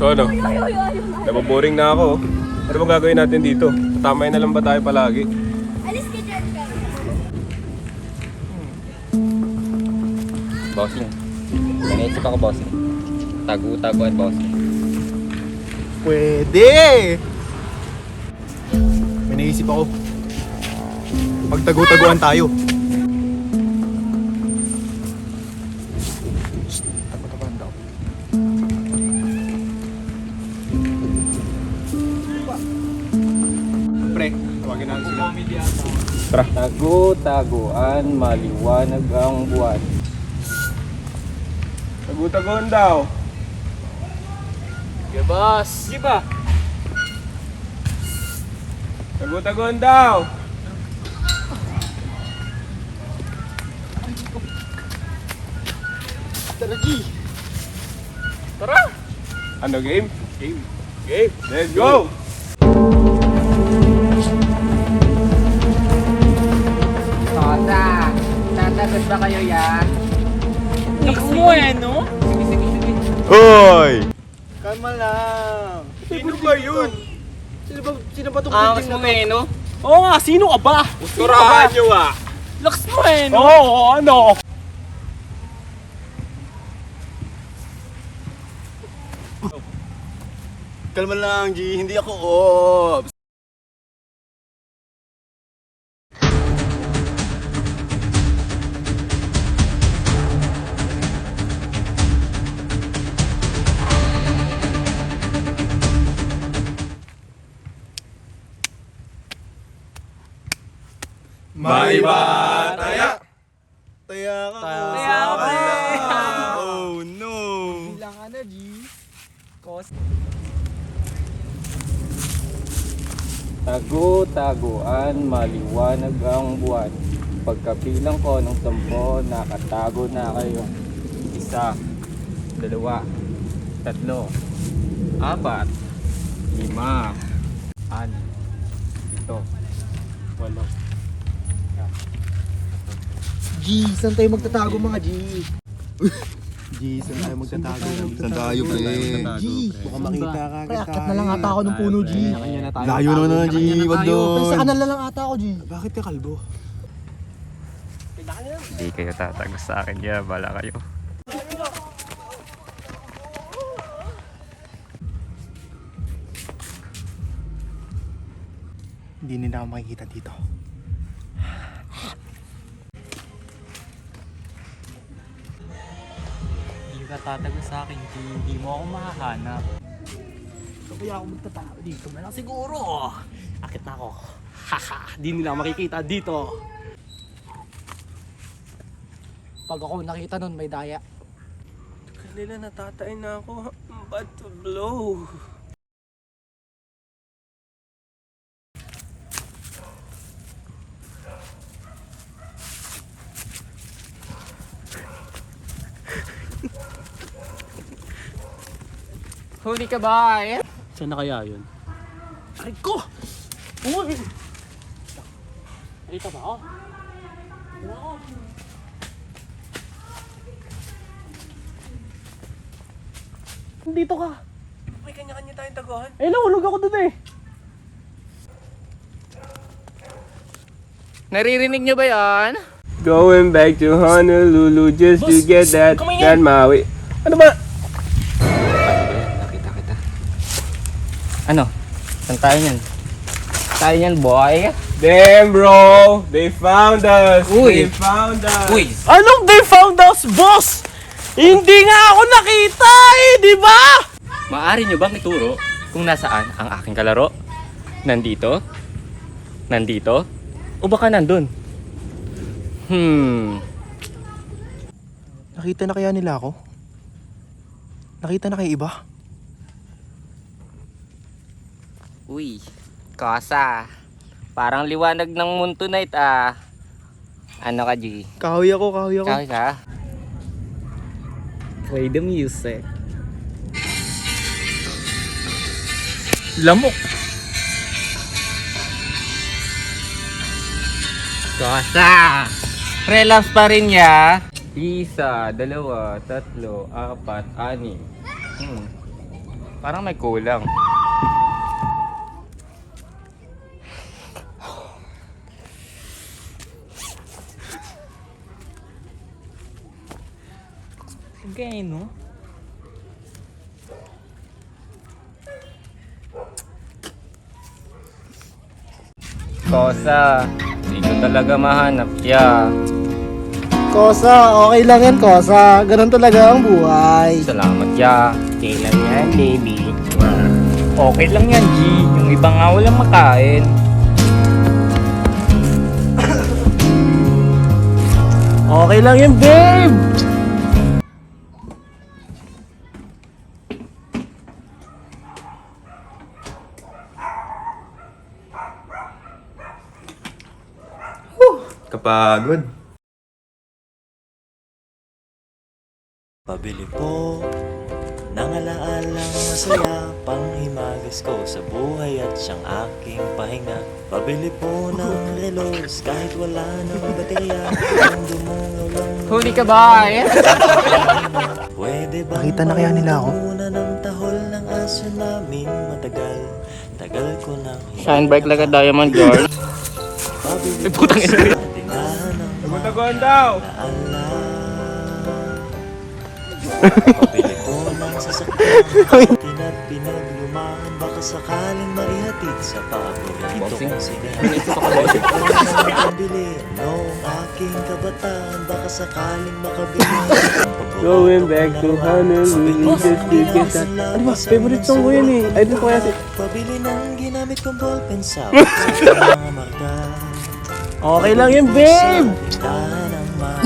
So ano? Nababoring na ako. Ano bang gagawin natin dito? Tamay na lang ba tayo palagi? Alis ka dyan, guys. Bossing. Naisip ako, bossing. Tagu-taguan, bossing. Pwede! May naisip ako. Pagtago-taguan tayo. Shhh! Tago-taguan daw. Pre, tawagin natin sila. Tara. Tagu-taguan, maliwanag ang buwan. Tagu-taguan daw. Sige, boss. Sige ba? Tagu-taguan daw. Tara, G! Tara! Ano game? Game. Game. Let's go! Tosa, tatagot ba kayo yan? Lakas mo eh, no? Sige, sige, sige. Hoy! Kalma lang. Sino ba yun? Sino ba itong Angas mo eh, no? Oo nga, sino ka ba? Turahan nyo ah! Lakas mo eh, no? Oo, ano? Kalma lang, G. Hindi ako ops. May bataya! Taya ka. Taya ka, eh. Oh, no. Bilang ano, G? Cost. Tagu-taguan, maliwanag ang buwan. Pagkabilang ko ng 10, nakatago na kayo. 1, 2, 3, 4, 5, 6, 7, 8. G, saan tayo magtatago mga G? G, saan tayo magtatago? Saan tayo, pre? G, mukhang makita ka agad tayo. Akit na lang ata ako ng puno, G. Layo naman na, G. Wag doon. Sa kanal na lang ata ako, G. Bakit ka kalbo? Hindi kayo tatago sa akin, ya, bala kayo. Hindi nila ako makikita dito. Hindi ka tatago sa akin, G. Hindi mo ako mahahanap. Kaya ako magtatago dito na lang siguro. Akit na ako. Haha, di nila makikita dito. Pag ako nakita nun, may daya. Kanila natatay na ako. Bad to blow. Huli ka ba eh? Saan na kaya yun? Aray ko! Uy! Dito ba ako? Wow! Dito ka! May kanya-kanya tayong taguan. Eh, nahulog ako dun eh! Naririnig nyo ba yan? Going back to Honolulu just to get that Maui. Ano ba? Nakita kita. Ano? Saan tayo niyan? Tayo niyan, boy? Damn bro! They found us! Uy. They found us! Uy! Anong they found us, boss? Hindi nga ako nakita eh, di ba? Maaari nyo bang ituro kung nasaan ang aking kalaro? Nandito? Nandito? O baka nandun? Nakita na kaya nila ako? Nakita na kay iba? Uy, Kosa. Parang liwanag ng moon tonight ah. Ano ka, G? Kahoy ako, kahoy ako. Kaya ka? Play the music. Lamok. Kosa! Relapse pa rin ya. 1, 2, 3, 4, 5, 6. Parang may kulang. Okay, no? Kosa, dito talaga mahanap ya. Kosa, okay lang yan, Kosa. Ganun talaga ang buhay. Salamat ya. Okay lang yan, baby. Okay lang yan, G. Yung iba nga walang makain. Okay lang yan, babe! Kapagod. Pabili po ng alaalang masaya, panghimagas ko sa buhay at siyang aking pahinga. Pabili po ng relos kahit wala ng baterya, ang dumungaw lang. Huli ka ba eh? Pwede bang Nakita na kaya nila ako? muna ng tahol ng aso namin matagal? Tagal ko nang Shine bright like a diamond, girl. pabili po putang ina. sa tindahan ng Tumutugon daw! ala. Pabili po ng sasakyan, at pinaglumahan, baka sakaling maihatid sa paboritong sinahan. Pabili po ng pambili noong aking kabataan, baka sakaling makabili. Going back to Honolulu, just to get that. Ano ba? Favorite song ko yun eh. Idol ko kaya si... Pabili ng ginamit kong ballpen sa mga marka. Okay lang yan, babe! Sa tindahan ng mga